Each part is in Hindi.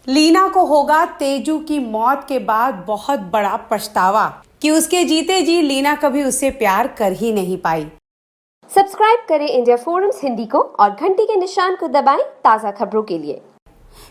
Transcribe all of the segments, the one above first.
लीना को होगा तेजू की मौत के बाद बहुत बड़ा पछतावा कि उसके जीते जी लीना कभी उससे प्यार कर ही नहीं पाई। सब्सक्राइब करें इंडिया फोरम्स हिंदी को और घंटी के निशान को दबाएं ताज़ा खबरों के लिए।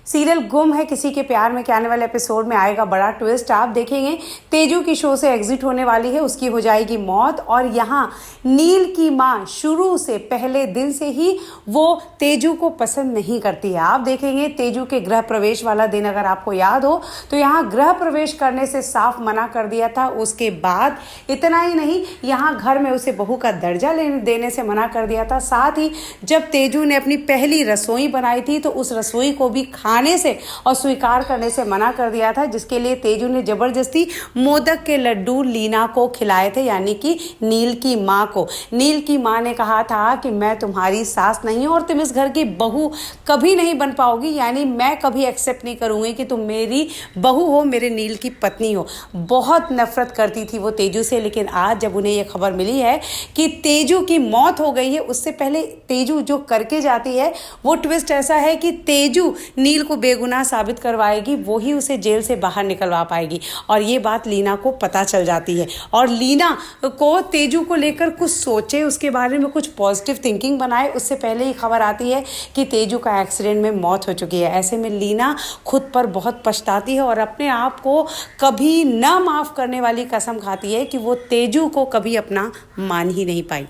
सीरियल गुम है किसी के प्यार में के आने वाले एपिसोड में आएगा बड़ा ट्विस्ट। आप देखेंगे तेजू की शो से एग्जिट होने वाली है, उसकी हो जाएगी मौत। और यहाँ नील की माँ शुरू से पहले दिन से ही वो तेजू को पसंद नहीं करती है। आप देखेंगे तेजू के गृह प्रवेश वाला दिन अगर आपको याद हो तो यहाँ गृह प्रवेश करने से साफ मना कर दिया था। उसके बाद इतना ही नहीं, यहाँ घर में उसे बहू का दर्जा देने से मना कर दिया था। साथ ही जब तेजू ने अपनी पहली रसोई बनाई थी तो उस रसोई को भी खाने से और स्वीकार करने से मना कर दिया था, जिसके लिए तेजू ने जबरदस्ती मोदक के लड्डू लीना को खिलाए थे, यानी कि नील की माँ को। नील की माँ ने कहा था कि मैं तुम्हारी सास नहीं हूँ और तुम इस घर की बहू कभी नहीं बन पाओगी, यानी मैं कभी एक्सेप्ट नहीं करूँगी कि तुम मेरी बहू हो, मेरे नील की पत्नी हो। बहुत नफरत करती थी वो तेजू से, लेकिन आज जब उन्हें ये खबर मिली है कि तेजू की मौत हो गई है, उससे पहले तेजू जो करके जाती है वो ट्विस्ट ऐसा है कि तेजू नील को बेगुनाह साबित करवाएगी, वो ही उसे जेल से बाहर निकलवा पाएगी। और ये बात लीना को पता चल जाती है और लीना को तेजू को लेकर कुछ सोचे, उसके बारे में कुछ पॉजिटिव थिंकिंग बनाए, उससे पहले ही खबर आती है कि तेजू का एक्सीडेंट में मौत हो चुकी है। ऐसे में लीना खुद पर बहुत पछताती है और अपने आप को कभी न माफ़ करने वाली कसम खाती है कि वो तेजू को कभी अपना मान ही नहीं पाई।